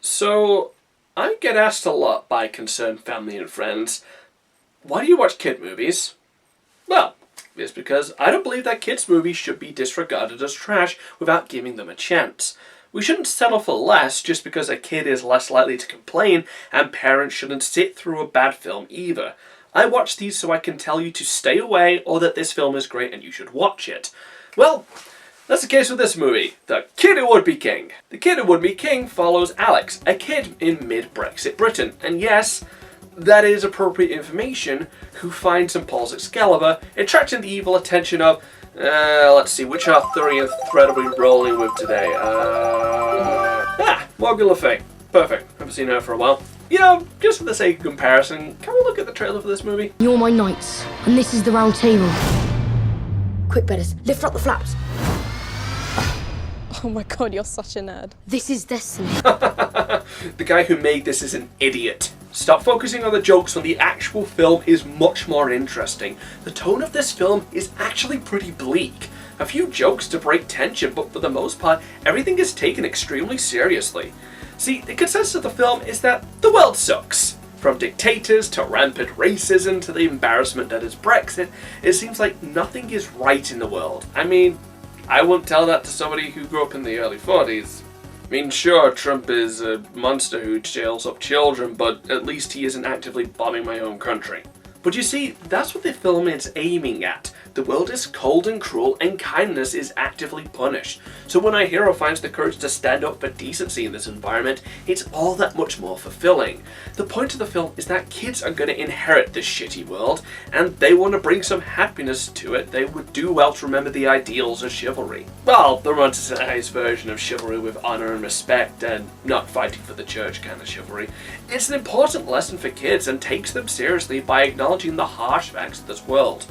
So, I get asked a lot by concerned family and friends, why do you watch kid movies? Well, it's because I don't believe that kids' movies should be disregarded as trash without giving them a chance. We shouldn't settle for less just because a kid is less likely to complain, and parents shouldn't sit through a bad film either. I watch these so I can tell you to stay away or that this film is great and you should watch it. Well, that's the case with this movie, The Kid Who Would Be King. The Kid Who Would Be King follows Alex, a kid in mid-Brexit Britain, and yes, that is appropriate information, who finds and pulls Excalibur, attracting the evil attention of, let's see, which Arthurian thread are we rolling with today? Morgan Le Fay. Perfect, haven't seen her for a while. You know, just for the sake of comparison, can we look at the trailer for this movie? You're my knights, and this is the round table. Quick, Bedders, lift up the flaps. Oh my god, you're such a nerd. This is destiny. The guy who made this is an idiot. Stop focusing on the jokes when the actual film is much more interesting. The tone of this film is actually pretty bleak. A few jokes to break tension, but for the most part, everything is taken extremely seriously. See, the consensus of the film is that the world sucks. From dictators to rampant racism to the embarrassment that is Brexit, it seems like nothing is right in the world. I mean, I wouldn't tell that to somebody who grew up in the early 40s. I mean, sure, Trump is a monster who jails up children, but at least he isn't actively bombing my home country. But you see, that's what the film is aiming at. The world is cold and cruel, and kindness is actively punished. So when our hero finds the courage to stand up for decency in this environment, it's all that much more fulfilling. The point of the film is that kids are going to inherit this shitty world, and they want to bring some happiness to it. They would do well to remember the ideals of chivalry. Well, the romanticized version of chivalry with honor and respect, and not fighting for the church kind of chivalry. It's an important lesson for kids, and takes them seriously by acknowledging the harsh facts of this world.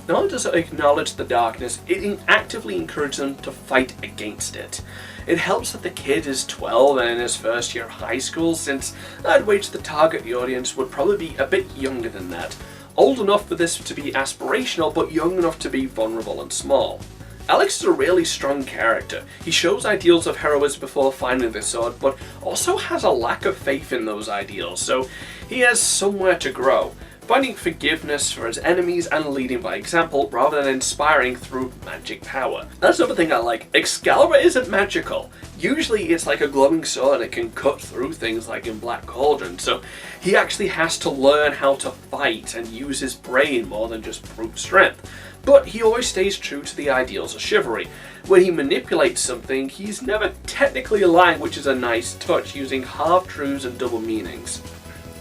Not only does it acknowledge the darkness, it actively encourages them to fight against it. It helps that the kid is 12 and in his first year of high school, since I'd wager the target audience would probably be a bit younger than that. Old enough for this to be aspirational, but young enough to be vulnerable and small. Alex is a really strong character. He shows ideals of heroism before finding the sword, but also has a lack of faith in those ideals, so he has somewhere to grow. Finding forgiveness for his enemies and leading by example rather than inspiring through magic power. That's another thing I like. Excalibur isn't magical. Usually it's like a glowing sword that can cut through things like in Black Cauldron, so he actually has to learn how to fight and use his brain more than just brute strength. But he always stays true to the ideals of chivalry. When he manipulates something, he's never technically lying, which is a nice touch, using half-truths and double meanings.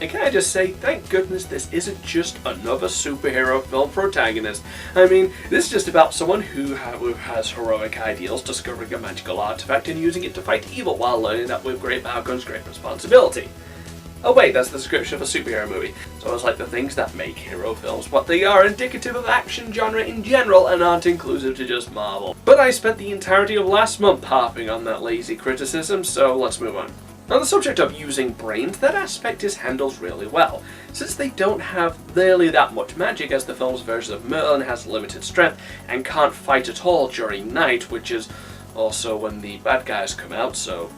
And can I just say, thank goodness this isn't just another superhero film protagonist. I mean, this is just about someone who has heroic ideals, discovering a magical artifact and using it to fight evil while learning that with great power comes great responsibility. Oh wait, that's the description of a superhero movie. So it's like the things that make hero films what they are, indicative of action genre in general and aren't inclusive to just Marvel. But I spent the entirety of last month harping on that lazy criticism, so let's move on. On the subject of using brains, that aspect is handled really well, since they don't have nearly that much magic, as the film's version of Merlin has limited strength and can't fight at all during night, which is also when the bad guys come out, so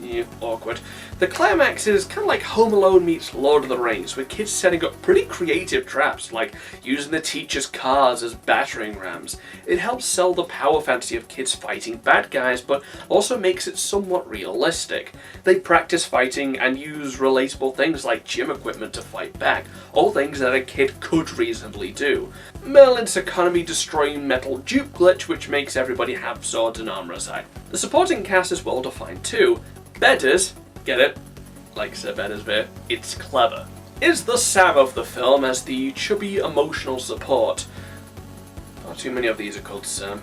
yeah, awkward. The climax is kind of like Home Alone meets Lord of the Rings, with kids setting up pretty creative traps, like using the teacher's cars as battering rams. It helps sell the power fantasy of kids fighting bad guys, but also makes it somewhat realistic. They practice fighting and use relatable things like gym equipment to fight back, all things that a kid could reasonably do. Merlin's economy destroying metal dupe glitch, which makes everybody have swords and armor aside. The supporting cast is well defined too. Bedders, get it? Like Sir Bedders there, it's clever. Is the Sam of the film as the chubby emotional support. Not too many of these are called Sam.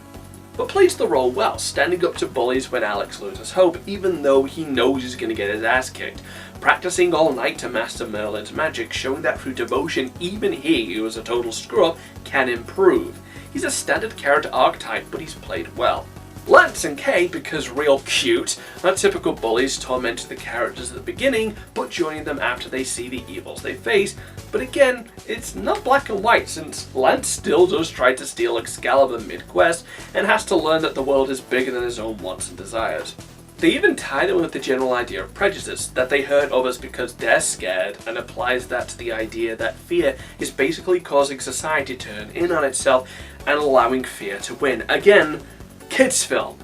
But plays the role well, standing up to bullies when Alex loses hope, even though he knows he's going to get his ass kicked. Practicing all night to master Merlin's magic, showing that through devotion, even he, who is a total screw-up, can improve. He's a standard character archetype, but he's played well. Lance and Kay, because real cute, are typical bullies tormenting the characters at the beginning, but joining them after they see the evils they face. But again, it's not black and white, since Lance still does try to steal Excalibur mid-quest, and has to learn that the world is bigger than his own wants and desires. They even tie them with the general idea of prejudice, that they hurt others because they're scared, and applies that to the idea that fear is basically causing society to turn in on itself and allowing fear to win. Again, kids film.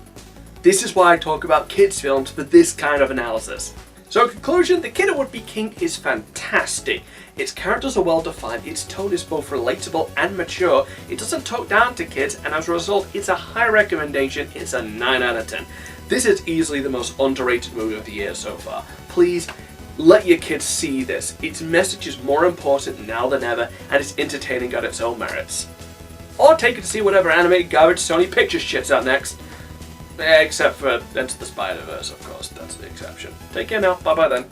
This is why I talk about kids films for this kind of analysis. So in conclusion, The Kid Who Would Be King is fantastic. Its characters are well defined, its tone is both relatable and mature, it doesn't talk down to kids, and as a result, it's a high recommendation. It's a 9 out of 10. This is easily the most underrated movie of the year so far. Please, let your kids see this. Its message is more important now than ever, and it's entertaining on its own merits. Or take it to see whatever animated garbage Sony Pictures shits out next. Except for Into the Spider-Verse, of course, that's the exception. Take care now, bye bye then.